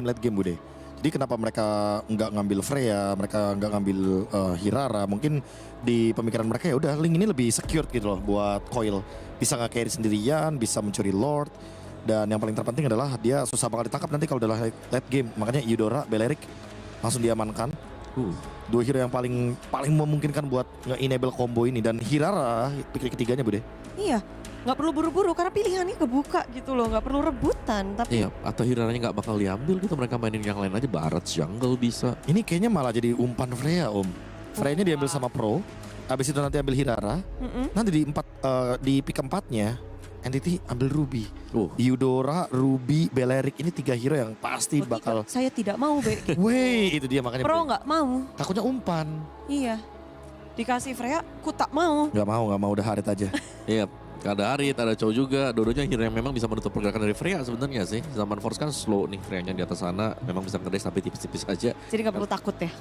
late game Bude. Jadi kenapa mereka nggak ngambil Freya, mereka nggak ngambil Hirara? Mungkin di pemikiran mereka ya udah Link ini lebih secure gitu loh buat Coil. Bisa nggak carry sendirian, bisa mencuri Lord. Dan yang paling terpenting adalah dia susah banget ditangkap nanti kalau udah late game. Makanya Eudora, Belerik langsung diamankan. Dua hero yang paling memungkinkan buat nge-enable combo ini. Dan Hirara pick ketiganya Bude. Iya, nggak perlu buru-buru karena pilihannya kebuka gitu loh, nggak perlu rebutan. Tapi Iya, atau Hiraranya nggak bakal diambil gitu, mereka mainin yang lain aja, Barat jungle bisa. Ini kayaknya malah jadi umpan Freya Om. Freya-nya diambil sama Pro. Habis itu nanti ambil Hirara. Nanti di pick 4-nya Entity ambil Ruby. Eudora, Ruby, Belerik ini 3 hero yang pasti bakal. saya tidak mau, Be. Weh, itu dia makanya. Pro nggak mau. Takutnya umpan. Iya. Dikasih Freya, ku tak mau. Gak mau udah Harit aja. Iya, ada Harit, ada Chow juga. Dua-duanya hero yang memang bisa menutup pergerakan dari Freya sebenarnya sih. Zaman Force kan slow nih Freya-nya di atas sana. Memang bisa ngedes tapi tipis-tipis aja. Jadi nggak perlu takut ya.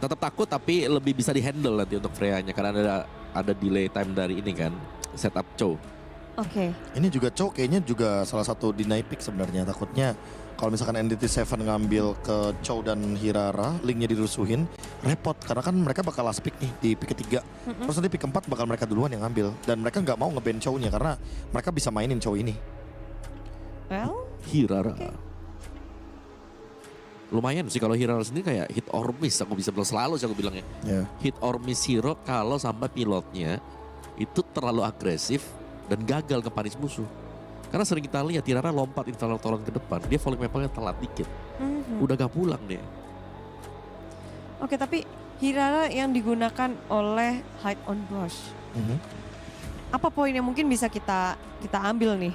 Tetap takut tapi lebih bisa dihandle nanti untuk Freya-nya. Karena ada delay time dari ini kan. Setup Chow. Oke. Ini juga Chow kayaknya juga salah satu deny pick sebenarnya. Takutnya kalau misalkan Entity 7 ngambil ke Chow dan Hirara, Linknya dirusuhin, repot. Karena kan mereka bakal last pick nih di pick ketiga. Terus nanti pick keempat bakal mereka duluan yang ngambil. Dan mereka nggak mau nge-ban Chow-nya karena mereka bisa mainin Chow ini. Well, Hirara. Lumayan sih kalau Hirara sendiri kayak hit or miss. Aku bisa bilang selalu sih aku bilangnya. Hit or miss hero kalau sampai pilotnya itu terlalu agresif dan gagal ke panis musuh. Karena sering kita lihat Hirara lompat Infernal Torrent ke depan, dia volume mapnya telat dikit. Udah gak pulang dia. Oke, tapi Hirara yang digunakan oleh Hide on Bush. Apa poin yang mungkin bisa kita ambil nih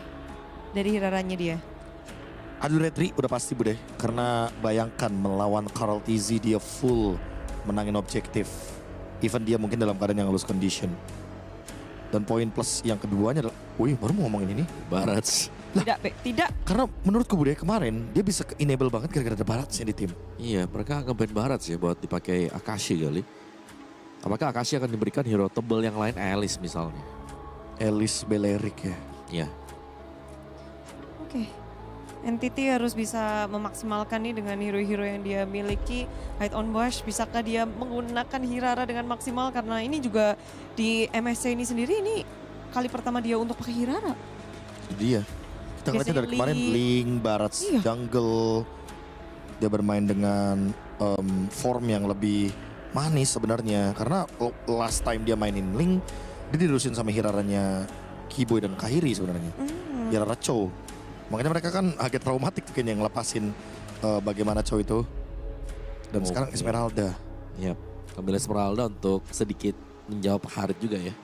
dari Hiraranya dia? Adu retri udah pasti Bude. Karena bayangkan melawan Karl TZ dia full menangin objektif. Even dia mungkin dalam keadaan yang loose condition. Dan poin plus yang keduanya adalah, wih baru mau ngomongin ini. Barats. Tidak, Be. Tidak. Karena menurutku Bude kemarin dia bisa enable banget gara-gara ada Barats di tim. Iya, mereka nge-ban Barats ya buat dipakai Akashi kali. Apakah Akashi akan diberikan hero tebel yang lain, Alice misalnya? Alice, Belerik ya. Iya. Oke. Entity harus bisa memaksimalkan nih dengan hero-hero yang dia miliki. Hide on Bush, bisakah dia menggunakan Hirara dengan maksimal? Karena ini juga di MSC ini sendiri ini kali pertama dia untuk pakai Hirara. Itu dia. Kita ngeliatnya dari kemarin Link, Barats, jungle. Dia bermain dengan form yang lebih manis sebenarnya. Karena last time dia mainin Link, dia dirusin sama Hiraranya Kiboy dan Kahiri sebenarnya. Hirara Chow. Makanya mereka kan agak traumatik tuh kayaknya yang lepasin bagaimana Chow itu. Dan sekarang Esmeralda. Iya, ambil Esmeralda untuk sedikit menjawab Harit juga ya.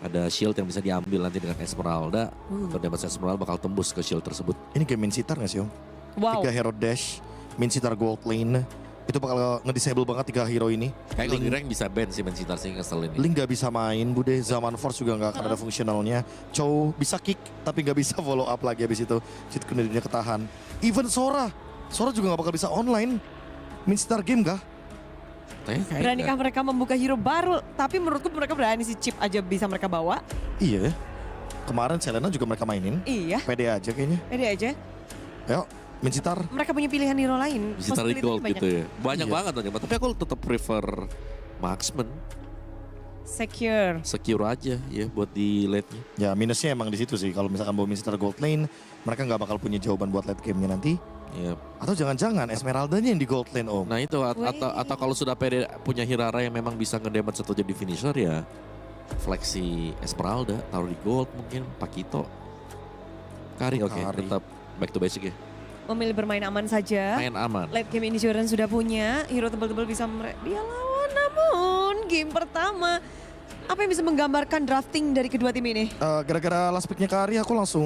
Ada shield yang bisa diambil nanti dengan Esmeralda. Kalau damage Esmeralda bakal tembus ke shield tersebut. Ini game main sitar gak sih Om? Wow. 3 hero dash, main sitar gold lane. Itu bakal ngedisable banget 3 hero ini. Kayak Link rank bisa ban sih main sitar sih ngeselin. Link gak bisa main Bude, Zaman Force juga gak akan ada fungsionalnya. Chow bisa kick tapi gak bisa follow up lagi habis itu. Cheat conditionnya ketahan. Even Sora juga gak bakal bisa online. Main sitar game kah? Beranikah mereka membuka hero baru? Tapi menurutku mereka berani sih, chip aja bisa mereka bawa. Iya. Kemarin Selena juga mereka mainin. Iya. Pede aja kayaknya. Pede aja. Ayo, main sitar. Mereka punya pilihan hero lain. Bisa tarik gold Possibility-nya gitu ya. Banyak banget aja. Tapi aku tetap prefer marksman. Secure aja ya buat di late-nya. Ya minusnya emang di situ sih. Kalau misalkan bawa main sitar gold lane, mereka nggak bakal punya jawaban buat late game-nya nanti. Iya. Atau jangan-jangan Esmeraldanya yang di gold lane Om. Nah itu atau kalau sudah pede punya Hirara yang memang bisa ngedamage atau jadi finisher ya fleksi Esmeralda, taruh di gold mungkin, Pakito. Kari oke, tetap back to basic ya. Memilih bermain aman saja. Main aman. Late game insurance sudah punya, hero tebal-tebal bisa dia lawan. Namun game pertama, apa yang bisa menggambarkan drafting dari kedua tim ini? Gara-gara last pick-nya Kari aku langsung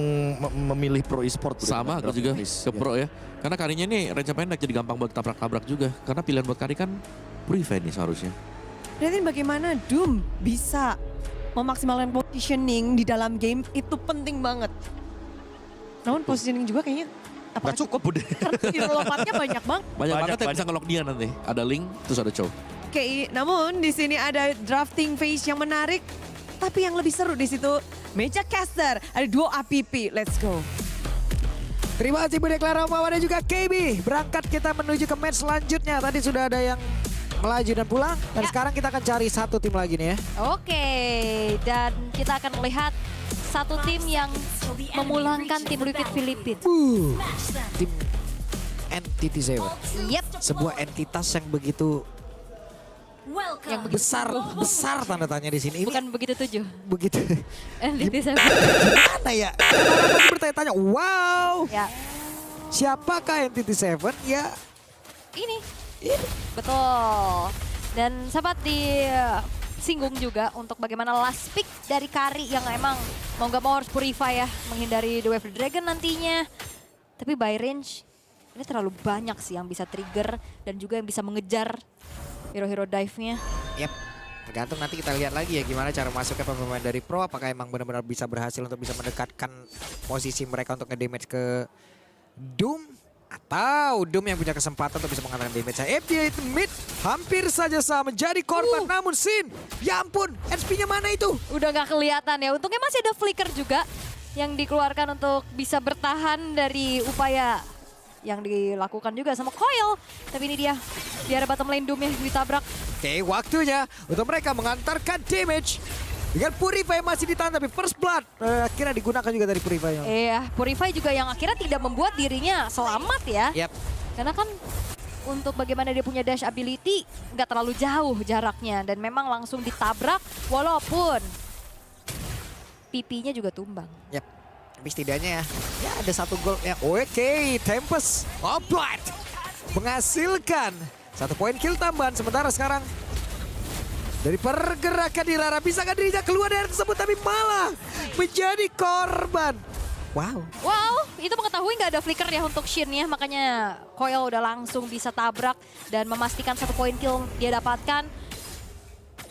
memilih pro e-sport. Sama aku juga ke pro ya. Karena Karinya ini range pendek jadi gampang buat tabrak-tabrak juga. Karena pilihan buat Kari kan prevent nih seharusnya. Berarti bagaimana Doom bisa memaksimalkan positioning di dalam game itu penting banget. Namun positioning juga kayaknya Gak cukup udah. Karena hero lompatnya banyak banget. Banyak banget yang bisa ngelok dia nanti. Ada Link, terus ada Chow. Oke, namun di sini ada drafting phase yang menarik. Tapi yang lebih seru di situ Mecha Caster. Ada duo APP, let's go. Terima kasih Budi Clara Omawa dan juga KB. Berangkat kita menuju ke match selanjutnya. Tadi sudah ada yang melaju dan pulang. Dan sekarang kita akan cari satu tim lagi nih ya. Oke, dan kita akan melihat satu tim yang memulangkan tim Liquid Philippines. Tim Entity Seven. Yep. Sebuah entitas yang begitu Yang begitu besar tanda tanya di sini. Ini bukan begitu 7. begitu. Entity Seven. Gimana ya? Orang masih bertanya-tanya, wow, Ya, siapakah Entity Seven? Ya, ini. Betul. Dan sempat disinggung juga untuk bagaimana last pick dari Kari yang emang mau gak mau harus purify ya. Menghindari The Wave Dragon nantinya. Tapi by range, ini terlalu banyak sih yang bisa trigger dan juga yang bisa mengejar hero-hero dive-nya. yep. Tergantung nanti kita lihat lagi ya gimana cara masuknya pemain dari pro. Apakah emang benar-benar bisa berhasil untuk bisa mendekatkan posisi mereka untuk nge-damage ke Doom. Atau Doom yang punya kesempatan untuk bisa mengatakan damage. FD mid hampir saja sama menjadi korban. Namun Sin, ya ampun, HP-nya mana itu? Udah gak kelihatan ya. Untungnya masih ada flicker juga yang dikeluarkan untuk bisa bertahan dari upaya yang dilakukan juga sama Coil. Tapi ini dia, di area bottom lane Doom yang ditabrak. Oke, waktunya untuk mereka mengantarkan damage. Dengan Purify masih ditahan tapi First Blood akhirnya digunakan juga dari Purify. Iya, Purify juga yang akhirnya tidak membuat dirinya selamat ya. Yap. Karena kan untuk bagaimana dia punya dash ability nggak terlalu jauh jaraknya. Dan memang langsung ditabrak walaupun pipinya juga tumbang. Yap. Tapi setidaknya ya ada satu gol yang oke. Tempest Blood menghasilkan 1 poin kill tambahan. Sementara sekarang dari pergerakan Irara, bisakah dirinya keluar dari tersebut tapi malah menjadi korban. Wow. Wow, itu mengetahui nggak ada flicker ya untuk Shin ya. Makanya Coil udah langsung bisa tabrak dan memastikan 1 poin kill dia dapatkan.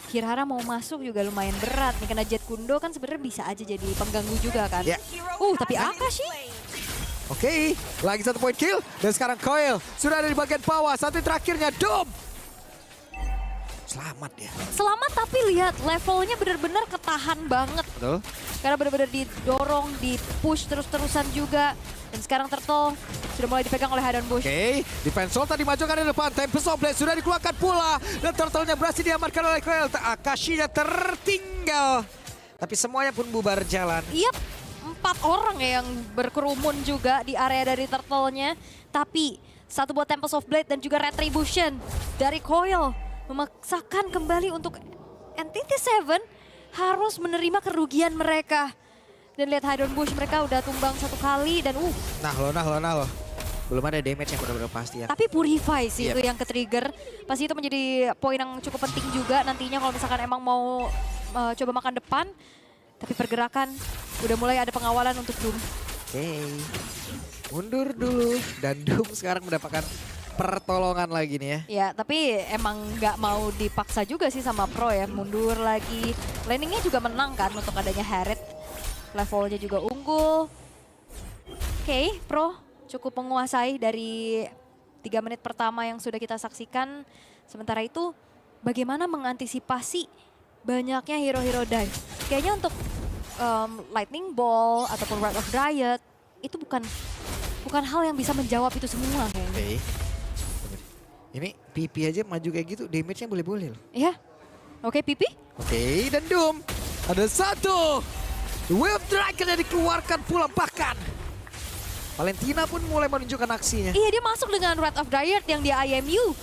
Kirara mau masuk juga lumayan berat nih, kena Jet Kundo kan sebenarnya bisa aja jadi pengganggu juga kan. Ya. Tapi Akashi Oke, lagi 1 poin kill. Dan sekarang Coil sudah ada di bagian bawah. Satu terakhirnya Doom. Selamat ya. selamat tapi lihat levelnya benar-benar ketahan banget. Betul. Karena benar-benar didorong, dipush terus-terusan juga. Dan sekarang Turtle sudah mulai dipegang oleh Hadon Bush. Oke, defense Soul tadi majukan di depan. Tempest of Blade sudah dikeluarkan pula. Dan Turtle-nya berhasil diamankan oleh Coil. Akashi-nya tertinggal. Tapi semuanya pun bubar jalan. Iya, 4 orang ya yang berkerumun juga di area dari Turtle-nya. Tapi satu buat Tempest of Blade dan juga Retribution dari Coil memaksakan kembali untuk Entity Seven harus menerima kerugian mereka. Dan lihat Hadon Bush mereka udah tumbang 1 kali dan Nah lo. Belum ada damage yang benar-benar pasti ya. tapi Purify sih Yep. itu yang ke-trigger. Pasti itu menjadi poin yang cukup penting juga nantinya kalau misalkan emang mau coba makan depan. Tapi pergerakan udah mulai ada pengawalan untuk Doom. Oke. Mundur dulu. Dan Doom sekarang mendapatkan pertolongan lagi nih ya. Ya, tapi emang nggak mau dipaksa juga sih sama Pro ya. Mundur lagi. Laningnya juga menang kan untuk adanya Harriet. Levelnya juga unggul. Oke, Pro cukup menguasai dari 3 menit pertama yang sudah kita saksikan. Sementara itu, bagaimana mengantisipasi banyaknya hero-hero dive? Kayaknya untuk Lightning Ball ataupun Wrath of Riot, itu bukan hal yang bisa menjawab itu semua kayaknya. Oke. Ini PP aja maju kayak gitu, damage-nya boleh-boleh loh. Iya. Oke, Pipi. Oke, dan Doom. Ada 1. Wave Dragon yang dikeluarkan pula bahkan. Valentina pun mulai menunjukkan aksinya. Iya, dia masuk dengan Wrath of Riot yang dia IMU.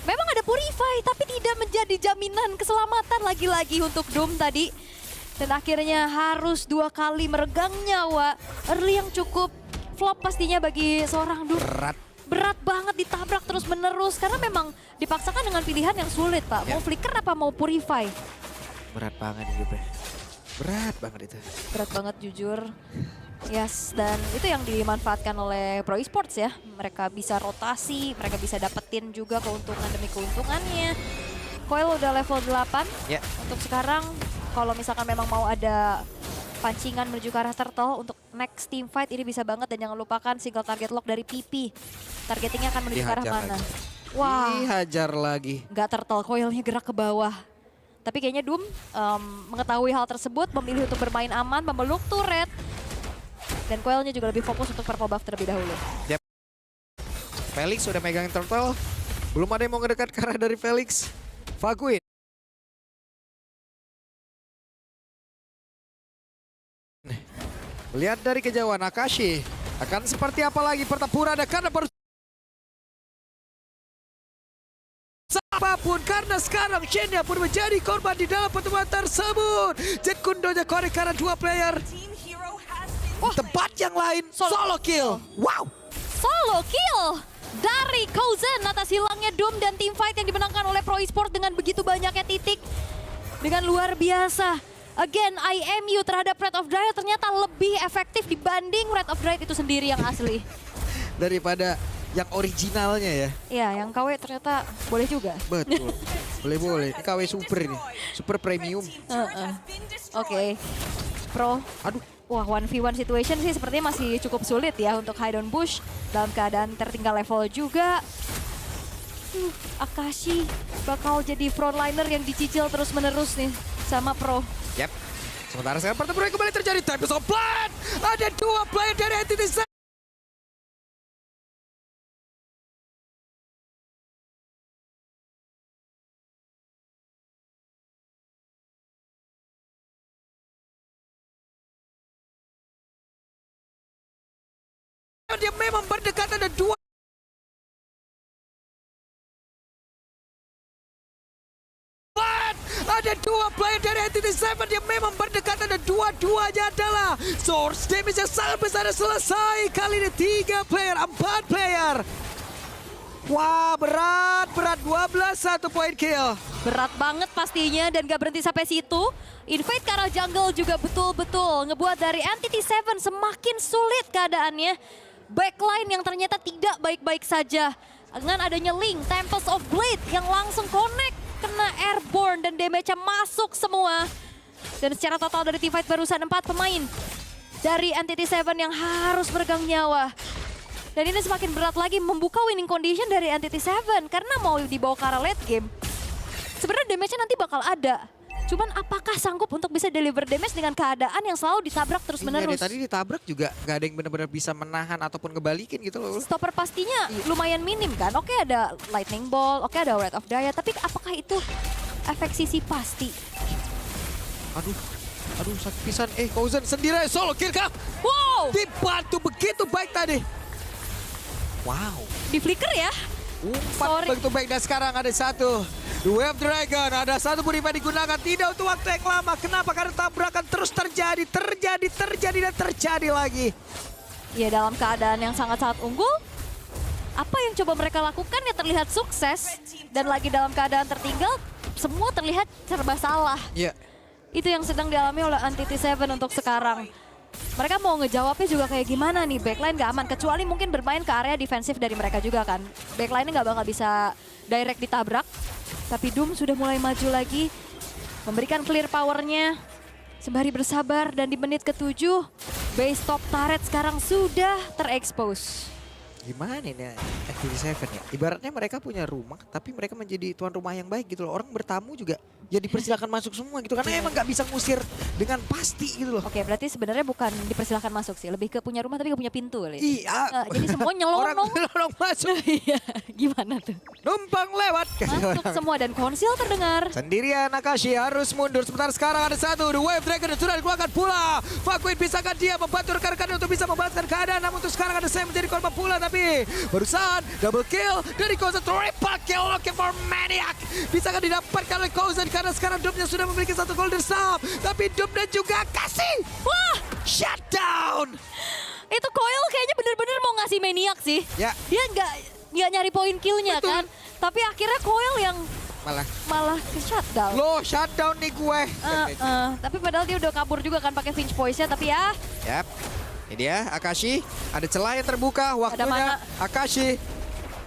Memang ada Purify, tapi tidak menjadi jaminan keselamatan lagi-lagi untuk Doom tadi. Dan akhirnya harus 2 kali meregang nyawa. Early yang cukup flop pastinya bagi seorang Doom. Berat banget ditabrak terus-menerus. Karena memang dipaksakan dengan pilihan yang sulit, Pak. Mau flicker apa mau Purify? Berat banget hidupnya. Berat banget itu. Berat banget jujur. Yes, dan itu yang dimanfaatkan oleh Pro Esports ya. Mereka bisa rotasi, mereka bisa dapetin juga keuntungan demi keuntungannya. Coil udah level 8. Ya. Untuk sekarang, kalau misalkan memang mau ada pancingan menuju ke arah Turtle untuk next team fight ini bisa banget. Dan jangan lupakan single target lock dari PP. Targetingnya akan menuju ke arah Dihajar mana? lagi. Wah, Dihajar lagi. nggak Turtle, Coilnya gerak ke bawah. Tapi kayaknya Doom mengetahui hal tersebut, memilih untuk bermain aman, memeluk turret. Dan Dan Coilnya juga lebih fokus untuk purple buff terlebih dahulu. Felix sudah megang turtle. Belum ada yang mau ngedekat ke arah dari Felix. Faguin. Lihat dari kejauhan Akashi. Akan seperti apa lagi pertempuran karena baru apapun karena sekarang Shenya pun menjadi korban di dalam pertemuan tersebut. Jet Kundonya korek karena 2 player. Di tempat yang lain solo kill. Wow. Solo kill dari Cousin atas hilangnya Doom dan teamfight yang dimenangkan oleh Pro Esports dengan begitu banyaknya titik. Dengan luar biasa. Again, IMU terhadap Red of Dryad ternyata lebih efektif dibanding Red of Dryad itu sendiri yang asli. Daripada yang originalnya ya. Iya, yang KW ternyata boleh juga. Betul. Boleh. Ini KW super ini. Super premium. Oke. Pro. Aduh. Wah, 1v1 situation sih sepertinya masih cukup sulit ya untuk Hidon Bush. Dalam keadaan tertinggal level juga. Akashi bakal jadi frontliner yang dicicil terus-menerus nih sama Pro. Yap. Sementara sekarang pertempuran kembali terjadi. Tempest of Blood. Ada 2 player dari Entity Seven. Dia memang berdekatan ada 2. Ada 2 player dari Entity Seven yang memang berdekatan dan dua-duanya adalah source damage yang sangat besar selesai. Kali ini 3 player, 4 player. Wah, berat 12 1 point kill. Berat banget pastinya dan gak berhenti sampai situ. Invade ke arah jungle juga betul-betul ngebuat dari Entity Seven semakin sulit keadaannya. Backline yang ternyata tidak baik-baik saja. Dengan adanya Link, Tempest of Blade yang langsung connect. Kena airborne dan damage-nya masuk semua. Dan secara total dari teamfight barusan 4 pemain dari Entity Seven yang harus meregang nyawa. Dan ini semakin berat lagi membuka winning condition dari Entity Seven. Karena mau dibawa ke arah late game, sebenarnya damage-nya nanti bakal ada. Cuman apakah sanggup untuk bisa deliver damage dengan keadaan yang selalu ditabrak terus-menerus? Iya, tadi ditabrak juga gak ada yang benar-benar bisa menahan ataupun ngebalikin gitu loh. Stopper pastinya lumayan minim kan. Oke ada Lightning Ball, oke ada Red of Dryad. Tapi apakah itu efek sisi pasti? Aduh sakit pisan. Cousin sendiri solo kill kah? Wow! Dibantu begitu baik tadi. Wow. Di flicker ya? Umpat begitu baik dan sekarang ada 1. The Wave Dragon, ada 1 pun digunakan tidak untuk waktu yang lama. Kenapa? Karena tabrakan terus terjadi dan terjadi lagi. Ya dalam keadaan yang sangat-sangat unggul, apa yang coba mereka lakukan ya terlihat sukses. Dan lagi dalam keadaan tertinggal, semua terlihat serba salah. Iya. Itu yang sedang dialami oleh Entity Seven untuk sekarang. Mereka mau ngejawabnya juga kayak gimana nih, backline gak aman. Kecuali mungkin bermain ke area defensif dari mereka juga kan. Backline-nya gak bakal bisa direct ditabrak. Tapi Doom sudah mulai maju lagi, memberikan clear powernya. Sembari bersabar dan di menit ke-7, base top turret sekarang sudah terekspos. Gimana ini Entity Seven ya? Ibaratnya mereka punya rumah, tapi mereka menjadi tuan rumah yang baik gitu loh. Orang bertamu juga ya dipersilakan masuk semua gitu. Karena emang nggak bisa ngusir dengan pasti gitu loh. Oke, berarti sebenarnya bukan dipersilakan masuk sih. Lebih ke punya rumah tapi gak punya pintu kali. Iya. Jadi semua nyelonong. Orang masuk. Iya, gimana tuh? Numpang lewat. Masuk semua dan konsil terdengar. Sendirian Akashi harus mundur. Sementara sekarang ada 1. The Wave Dragon sudah dikeluarkan pula. Fakuin bisakah dia membantu rekan-rekan untuk bisa membalaskan keadaan. Namun untuk sekarang ada Sam menjadi korban pula. Tapi barusan double kill dari Cousin. Triple kill looking for Maniac. Bisakah didapatkan oleh Cousin karena sekarang Doom-nya sudah memiliki 1 golden sub. Tapi Doom dan juga Akashi. Wah! Shutdown. Itu Coil kayaknya bener-bener mau ngasih Maniac sih. Ya. Dia nggak nyari poin killnya kan. Tapi akhirnya Coil yang malah ke shutdown. Lo shutdown nih gue. Tapi padahal dia udah kabur juga kan pakai Finch Poise-nya. Tapi ya. Yap. Ini dia Akashi. Ada celah yang terbuka. Waktunya Akashi.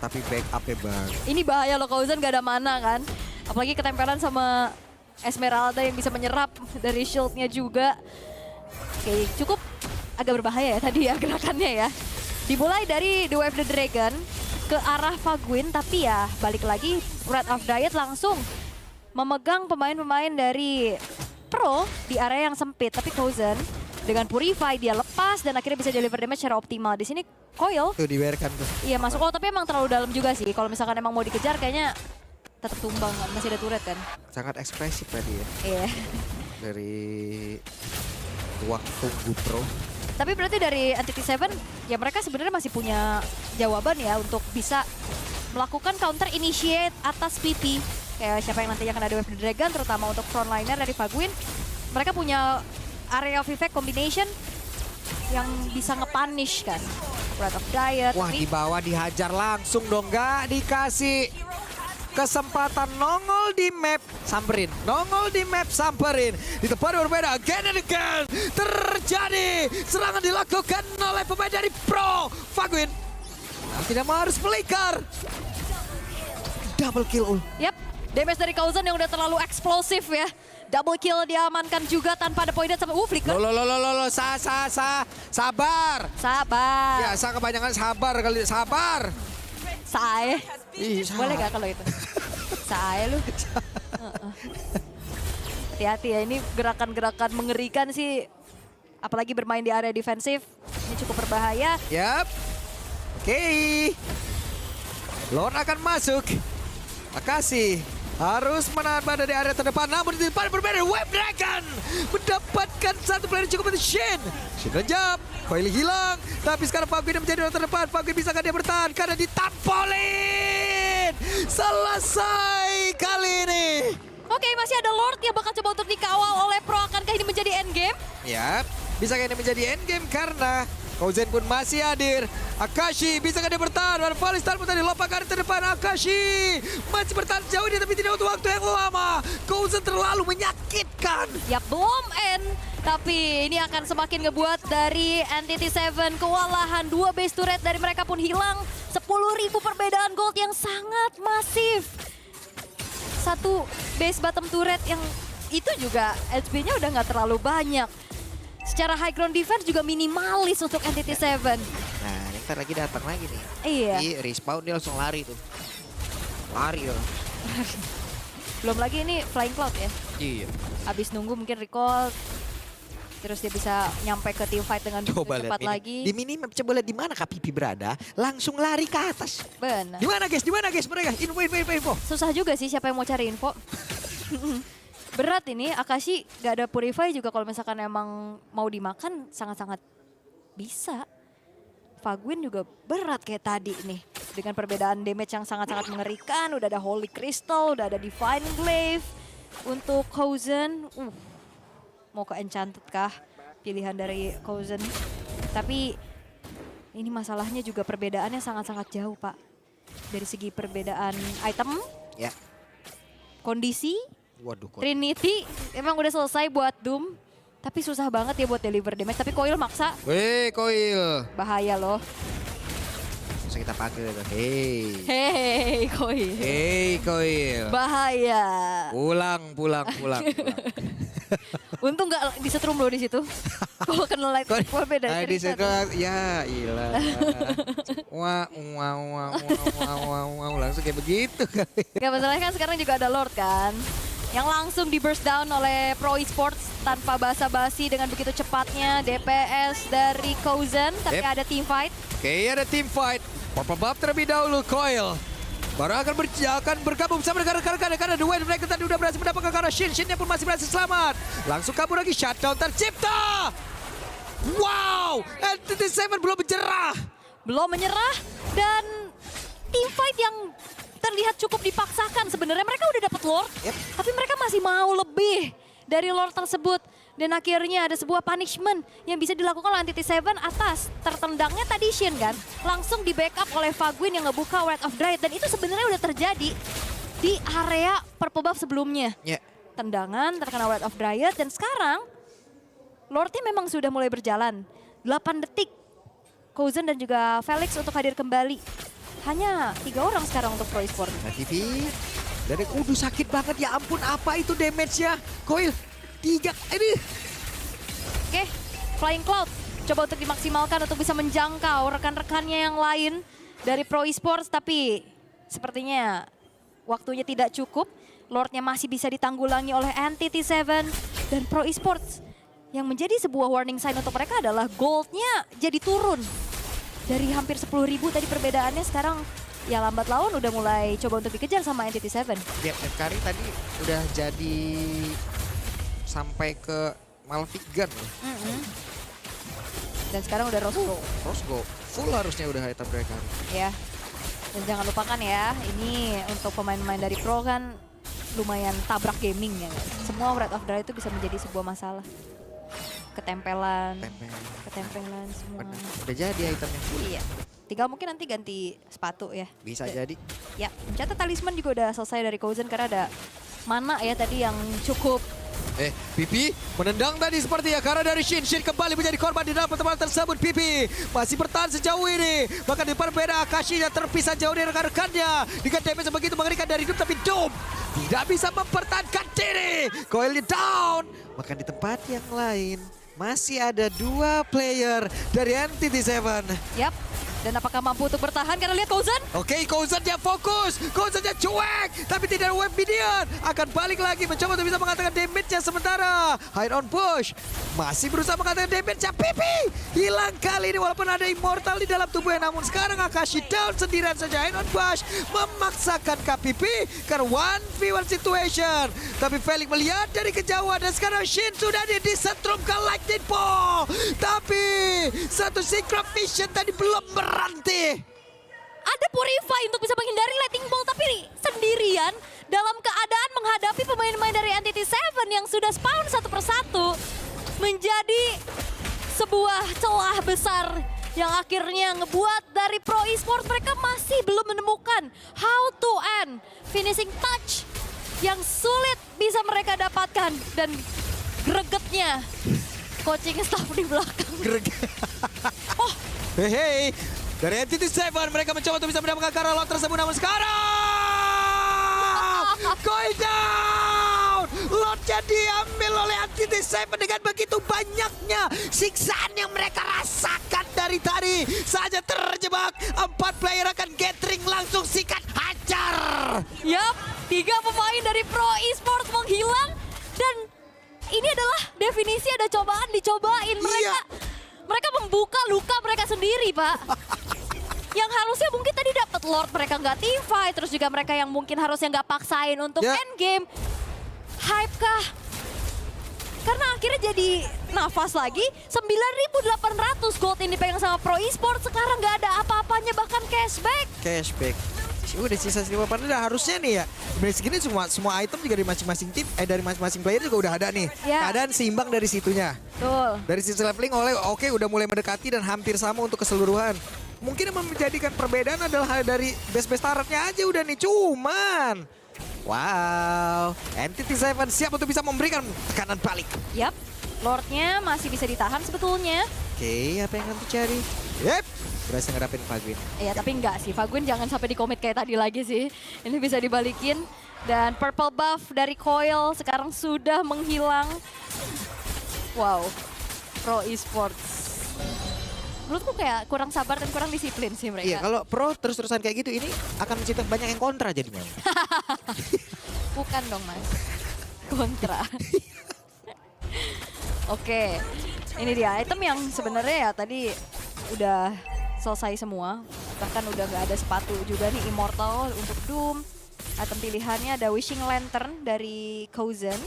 Tapi backup-nya bang. Ini bahaya loh, Cousin gak ada mana kan. Apalagi ketempelan sama Esmeralda yang bisa menyerap dari shield-nya juga. Oke, cukup agak berbahaya ya tadi ya gerakannya ya. Dimulai dari The Wave the Dragon ke arah Faguin, tapi ya balik lagi Red of Dryad langsung memegang pemain-pemain dari Pro di area yang sempit. Tapi Cousin Dengan Purify dia lepas dan akhirnya bisa deliver damage secara optimal. Di sini Coil. Tuh dibiarkan tuh. Iya masuk. Oh tapi emang terlalu dalam juga sih. Kalau misalkan emang mau dikejar kayaknya tetap tumbang. Masih ada turret kan. Sangat ekspresif tadi ya. Iya. Dari ruang tunggu pro. Tapi berarti dari Entity 7 ya mereka sebenarnya masih punya jawaban ya untuk bisa melakukan counter initiate atas PP. Kayak siapa yang nantinya akan ada Wave Dragon terutama untuk frontliner dari Faguin. Mereka punya area of effect combination yang bisa nge-punish kan. Breath of Diet. Wah di bawah dihajar langsung dong, nggak dikasih kesempatan nongol di map, samperin. Nongol di map, samperin. Di tempat berbeda, again and again. Terjadi serangan dilakukan oleh pemain dari Pro. Faguin tidak mau harus melingkar. Double kill. Yap, damage dari Cousin yang udah terlalu eksplosif ya. Double kill diamankan juga tanpa ada point sampai flicker. Lo, sabar. Sabar. Ya, kebanyakan sabar kali, sabar. Sae. Ih, Boleh gak kalau itu? Sae lu. Hati-hati ya, ini gerakan-gerakan mengerikan sih. Apalagi bermain di area defensif. Ini cukup berbahaya. Yap. Oke. Lord akan masuk. Makasih. Harus menahan badan di area terdepan. Namun di depan berbeda. Wave Dragon mendapatkan satu player cukup untuk Shin. Shin rejap. Coil hilang. Tapi sekarang Faguin menjadi orang terdepan. Faguin bisakah dia bertahan? Karena ditampolin. Selesai kali ini. Oke, masih ada Lord yang bakal coba untuk dikawal oleh Pro. Akankah ini menjadi endgame? Yap. Bisakah ini menjadi endgame karena Cousin pun masih hadir. Akashi bisakah dia bertahan? Valistar pun tadi lompat ke terdepan. Akashi masih bertahan jauh dia tapi tidak butuh waktu yang lama. Cousin terlalu menyakitkan. Ya belum end. Tapi ini akan semakin ngebuat dari Entity 7 kewalahan. 2 base turret dari mereka pun hilang. 10.000 perbedaan gold yang sangat masif. 1 base bottom turret yang itu juga HP-nya udah nggak terlalu banyak. Secara high ground defense juga minimalis untuk Entity 7. Nah, ini ntar lagi datang lagi nih. Iya. Di respawn dia langsung lari tuh. Lari ya. Belum lagi ini Flying Cloud ya. Iya. Habis nunggu mungkin recall. Terus dia bisa nyampe ke team fight dengan Coba cepat lihat lagi. di minimap, coba lihat di mana Kak Pipi berada, langsung lari ke atas. Benar. Di mana guys? Di mana guys mereka? Info. Susah juga sih siapa yang mau cari info. Berat ini, Akashi gak ada Purify juga kalau misalkan emang mau dimakan sangat-sangat bisa. Faguin juga berat kayak tadi nih. Dengan perbedaan damage yang sangat-sangat mengerikan, udah ada Holy Crystal, udah ada Divine Glaive. Untuk Cousin, mau ke Enchanted kah pilihan dari Cousin. Tapi ini masalahnya juga perbedaannya sangat-sangat jauh Pak. Dari segi perbedaan item, Ya. kondisi, Waduh, kok. Trinity emang udah selesai buat Doom. Tapi susah banget ya buat deliver damage. Tapi Coil maksa, Weh, Coil. bahaya loh. Bisa kita panggil itu. Hey. Hei Coil, Hey, Coil. bahaya. Pulang. Untung nggak disetrum loh di situ. Kalau kena light, wah beda Di cerita. ya ilah. Wah, langsung kayak begitu kali. Gak masalahnya kan sekarang juga ada Lord kan. Yang langsung di burst down oleh Pro Esports tanpa basa-basi dengan begitu cepatnya DPS dari Cousin. Tapi Yep. ada team fight. Oke, ada team fight. Purple buff terlebih dahulu, Coil. Baru akan bergabung bersama rekan-rekan karena The Wild Dragon tadi udah berhasil mendapatkan karena Shin-nya pun masih berhasil selamat. Langsung kabur lagi, shutdown tercipta. Wow, Entity 7 belum menyerah. Dan team fight yang terlihat cukup dipaksakan sebenarnya. Mereka udah dapat Lord, Yep. tapi mereka masih mau lebih dari Lord tersebut. Dan akhirnya ada sebuah punishment yang bisa dilakukan oleh Entity 7 atas tertendangnya tadi Shin kan. Langsung di backup oleh Faguin yang ngebuka Wrath of Dryad. Dan itu sebenarnya udah terjadi di area purple buff sebelumnya. Ya. Tendangan terkena Wrath of Dryad dan sekarang Lordnya memang sudah mulai berjalan. 8 detik Cousin dan juga Felix untuk hadir kembali. Hanya 3 orang sekarang untuk Pro Esports. Nah, TV dari kudu sakit banget ya ampun, apa itu damage-nya? Coil 3 ini. Oke, Flying Cloud coba untuk dimaksimalkan untuk bisa menjangkau rekan-rekannya yang lain dari Pro Esports. Tapi sepertinya waktunya tidak cukup. Lordnya masih bisa ditanggulangi oleh Entity 7 dan Pro Esports yang menjadi sebuah warning sign untuk mereka adalah goldnya jadi turun. Dari hampir 10.000 tadi perbedaannya sekarang ya lambat laun udah mulai coba untuk dikejar sama Entity Seven. Gap Kari tadi udah jadi sampai ke Malphite Gun loh. Dan sekarang udah Rosgo. Rosgo full harusnya udah item dari Kari. Ya. Dan jangan lupakan ya, ini untuk pemain-pemain dari Pro kan lumayan tabrak gaming ya. Semua Red of Dry itu bisa menjadi sebuah masalah. Ketempelan semua. Bener. Udah jadi itemnya. Iya. Tinggal mungkin nanti ganti sepatu ya. Bisa jadi. Ya, catat talisman juga udah selesai dari Kozen karena ada mana ya tadi yang cukup. Pipi menendang tadi seperti ya karena dari Shin kembali menjadi korban di dalam pertemuan tersebut. Pipi masih bertahan sejauh ini. Bahkan di depan beda Akashi yang terpisah jauh dari rekan-rekannya. Dengan damage begitu mengerikan dari Doom, tapi Doom tidak bisa mempertahankan diri. Coilnya down. Bahkan di tempat yang lain masih ada 2 player dari Entity Seven. Yap. Dan apakah mampu untuk bertahan karena lihat Kozen? Oke, Kozen dia fokus. Kozen dia cuek. Tapi tidak ada web minion. Akan balik lagi mencoba untuk bisa mengatakan damage-nya sementara. Hide on push. Masih berusaha mengatakan damage-nya. Pipi hilang kali ini walaupun ada immortal di dalam tubuhnya. Namun sekarang Akashi down sendirian saja. Hide on push memaksakan KPP karena 1v1 situation. Tapi Felix melihat dari kejauhan dan sekarang Shin sudah disetrum ke lightning ball. Tapi satu synchro vision tadi belum berhenti. Ada Purify untuk bisa menghindari Lightning Bolt tapi sendirian dalam keadaan menghadapi pemain-pemain dari Entity Seven yang sudah spawn satu persatu menjadi sebuah celah besar yang akhirnya ngebuat dari Pro Esports mereka masih belum menemukan how to end finishing touch yang sulit bisa mereka dapatkan dan gregetnya coaching staff di belakang. Oh, hey, dari Entity Seven mereka mencoba untuk bisa mendapatkan Karolot tersebut namun sekarang going down. Lotnya diambil oleh Entity Seven dengan begitu banyaknya siksaan yang mereka rasakan dari tadi saja terjebak. 4 player akan gathering langsung sikat hajar. Yap, 3 pemain dari Pro Esports menghilang dan ini adalah definisi ada cobaan dicobain mereka. Mereka membuka luka mereka sendiri, Pak. Yang harusnya mungkin tadi dapat Lord mereka nggak teamfight, terus juga mereka yang mungkin harusnya nggak paksain untuk endgame. Hype kah? Karena akhirnya jadi nafas lagi, 9.800 gold yang dipegang sama Pro Esports, sekarang nggak ada apa-apanya bahkan cashback. Udah sisa 5 partner harusnya nih ya. Dari segini semua item juga dari masing-masing tim, dari masing-masing player juga udah ada nih. Keadaan seimbang dari situnya. Betul. Dari sisi leveling oke udah mulai mendekati dan hampir sama untuk keseluruhan. Mungkin yang menjadikan perbedaan adalah dari base-base turretnya aja udah nih. Cuman, wow, Entity Seven siap untuk bisa memberikan tekanan balik. Yap, Lordnya masih bisa ditahan sebetulnya. Oke, apa yang akan terjadi? Yep, berhasil ngadapin Faguin. Iya, tapi enggak sih. Faguin jangan sampai di-commit kayak tadi lagi sih. Ini bisa dibalikin. Dan purple buff dari Coil sekarang sudah menghilang. Wow, Pro Esports. Menurutku kayak kurang sabar dan kurang disiplin sih mereka. Iya, kalau Pro terus-terusan kayak gitu ini akan menciptakan banyak yang kontra jadinya. Bukan dong, Mas. Kontra. Oke, ini dia item yang sebenarnya ya tadi udah selesai semua. Bahkan udah nggak ada sepatu juga nih Immortal untuk Doom. Item pilihannya ada Wishing Lantern dari Kozen.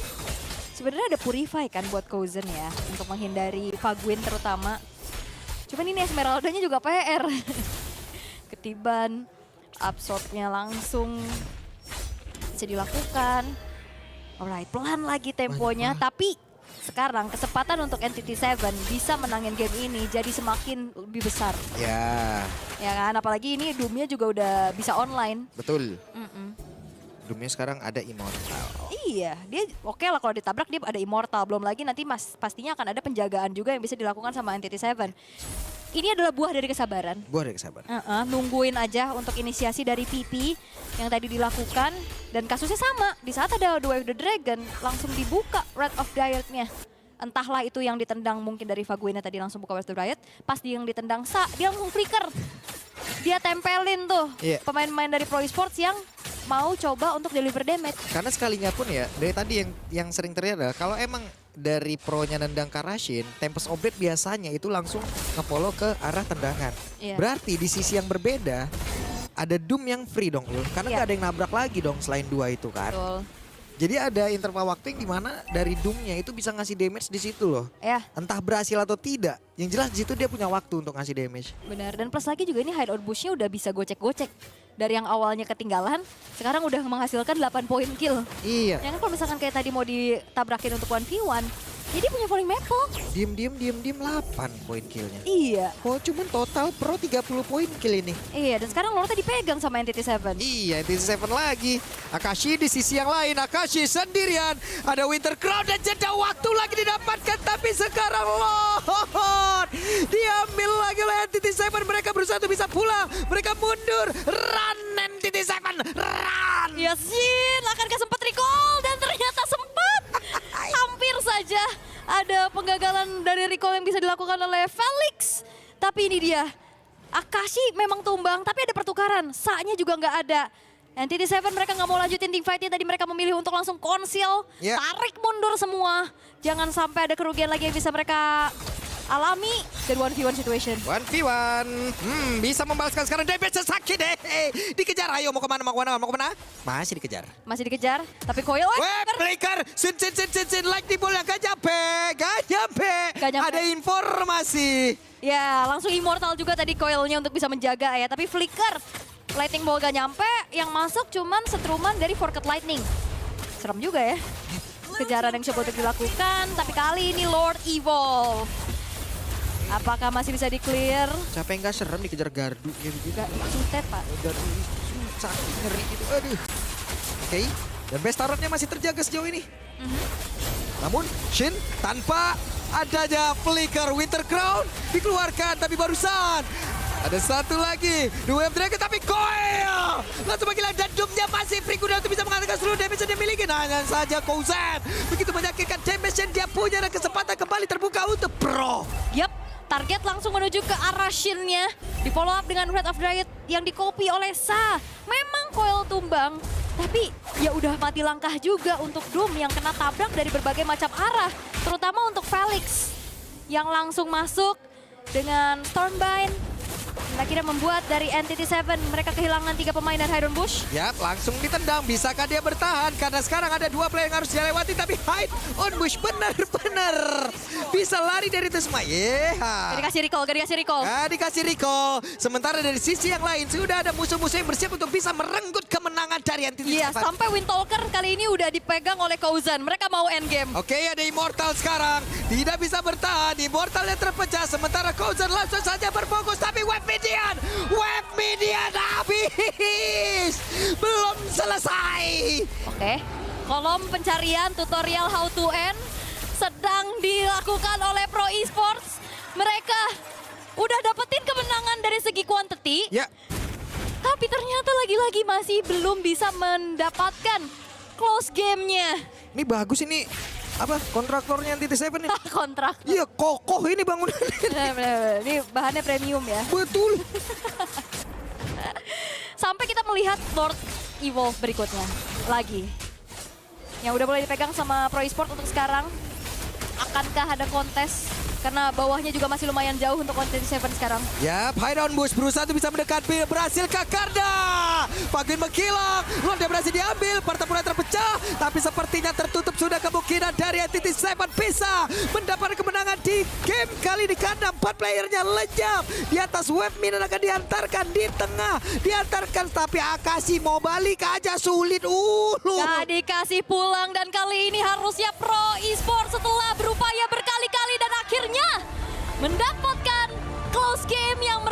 Sebenarnya ada Purify kan buat Kozen ya. Untuk menghindari Faguin terutama. Cuman ini Esmeralda-nya juga PR. Ketiban, absorb-nya langsung bisa dilakukan. Alright, pelan lagi temponya. Tapi sekarang kesempatan untuk Entity Seven bisa menangin game ini jadi semakin lebih besar. Ya. Ya kan, apalagi ini Doom-nya juga udah bisa online. Betul. Doomnya sekarang ada Immortal. Iya, dia oke lah kalau ditabrak dia ada Immortal. Belum lagi nanti pastinya akan ada penjagaan juga yang bisa dilakukan sama Entity Seven. Ini adalah buah dari kesabaran. Buah dari kesabaran. Nungguin aja untuk inisiasi dari PP yang tadi dilakukan. Dan kasusnya sama, di saat ada The Way of the Dragon langsung dibuka Red of Riot-nya. Entahlah itu yang ditendang mungkin dari Faguinnya tadi langsung buka Red of Riot. Pas dia yang ditendang dia langsung flicker. Dia tempelin tuh pemain-pemain dari Pro Esports yang mau coba untuk deliver damage. Karena sekalinya pun ya, dari tadi yang sering terlihat adalah kalau emang dari pro-nya nendang Karashin, Tempest Oblate biasanya itu langsung nge-follow ke arah tendangan. Iya. Berarti di sisi yang berbeda, ada Doom yang free dong Lul. Karena Iya. nggak ada yang nabrak lagi dong selain 2 itu kan. Betul. Jadi ada interval waktu yang dimana dari Doom-nya itu bisa ngasih damage di situ loh. Ya, Entah berhasil atau tidak. Yang jelas di situ dia punya waktu untuk ngasih damage. benar. Dan plus lagi juga ini hide on bush-nya udah bisa gocek-gocek. Dari yang awalnya ketinggalan, sekarang udah menghasilkan 8 poin kill. Iya. Ya kan kalau misalkan kayak tadi mau ditabrakin untuk 1v1, jadi punya falling maple. Diem 8 poin killnya. Iya. Oh cuman total pro 30 poin kill ini. Iya, dan sekarang Lord dipegang sama Entity 7. Iya, itu 7 lagi. Akashi di sisi yang lain, Akashi sendirian. Ada Winter Crown dan jeda waktu lagi didapatkan. Tapi sekarang Lord diambil lagi oleh Entity 7. Mereka berusaha untuk bisa pulang. Mereka mundur. Run Entity 7, run! Yasin, akankah sempat recall? Dan ternyata sempat. Hampir saja ada penggagalan dari recall yang bisa dilakukan oleh Felix. Tapi ini dia. Akashi memang tumbang, tapi ada pertukaran. Sa-nya juga nggak ada. Entity 7 mereka nggak mau lanjutin team fight-nya. Tadi mereka memilih untuk langsung konsil. Ya. Tarik mundur semua. Jangan sampai ada kerugian lagi yang bisa mereka alami. Dan 1v1 situation. 1v1. Bisa membalaskan sekarang damage sakit deh. Dikejar, ayo mau kemana, mau kemana? Masih dikejar. Masih dikejar, tapi Coil. Web breaker, sin, like di bola, gak nyampe. Gak nyampe. Ada informasi. Ya, langsung immortal juga tadi Coilnya untuk bisa menjaga ya. Tapi flicker, lightning ball gak nyampe. Yang masuk cuman setruman dari Forecast Lightning. Serem juga ya. Kejaran yang coba untuk dilakukan, tapi kali ini Lord Evolve. Apakah masih bisa di-clear? Siapa yang gak serem dikejar gardu ya begitu? Gak sutet, Pak. Gardu sakit ngeri gitu, aduh. Oke, dan best turretnya masih terjaga sejauh ini. Namun Shin tanpa adanya flicker Winter Crown dikeluarkan, tapi barusan ada satu lagi, Web Dragon tapi Coil langsung menghilang dan Doom-nya masih free kuda untuk bisa mengatakan seluruh damage yang dia miliki. Hanya saja Kouzan begitu menyakitkan damage yang dia punya dan kesempatan kembali terbuka untuk Pro. Yap, target langsung menuju ke arah Shin-nya. Di follow up dengan Red of Dryad yang di-copy oleh Sa. Memang Coil tumbang, tapi ya udah mati langkah juga untuk Doom yang kena tabrak dari berbagai macam arah. Terutama untuk Felix yang langsung masuk dengan Stormbind. Akhirnya membuat dari Entity 7 mereka kehilangan 3 pemain dan Hide on Bush. Yap, langsung ditendang. Bisakah dia bertahan? Karena sekarang ada 2 player yang harus dilewati. Tapi Hide on Bush benar-benar bisa lari dari itu semua. Gak dikasih recall. Dikasih recall. Sementara dari sisi yang lain sudah ada musuh-musuh yang bersiap untuk bisa merenggut kemenangan dari Entity 7. Iya, sampai Windtalker kali ini udah dipegang oleh Kouzan. Mereka mau endgame. Oke, ada Immortal sekarang. Tidak bisa bertahan. Immortalnya terpecah. Sementara Kouzan langsung saja berfokus. Tapi Web Midian habis. Belum selesai. Oke, kolom pencarian tutorial how to end sedang dilakukan oleh Pro Esports. Mereka udah dapetin kemenangan dari segi quantity. Ya. Tapi ternyata lagi-lagi masih belum bisa mendapatkan close game-nya. Ini bagus ini. Apa? Kontraktornya Entity 7 nih. Kontrak. Iya, kokoh ini bangunan. Bener-bener. Ini bahannya premium ya. Betul. Sampai kita melihat Lord Evolve berikutnya. Lagi. Yang udah mulai dipegang sama Pro Esports untuk sekarang. Akankah ada kontes? Karena bawahnya juga masih lumayan jauh untuk Entity 7 sekarang. Yap, Hide on Bush berusaha untuk bisa mendekat. Berhasil Kakarda. Pagun menghilang. Lord berhasil diambil. Pertempuran terpecah. Tapi sepertinya tertutup sudah kemungkinan dari Entity 7 bisa mendapat kemenangan di game kali ini. Karena 4 playernya lenyap. Di atas Web Minion akan diantarkan di tengah. Diantarkan tapi Akashi mau balik aja sulit. Gak dikasih pulang dan kali ini harusnya Pro Esports setelah berupaya berkali-kali dan akhirnya mendapatkan close game yang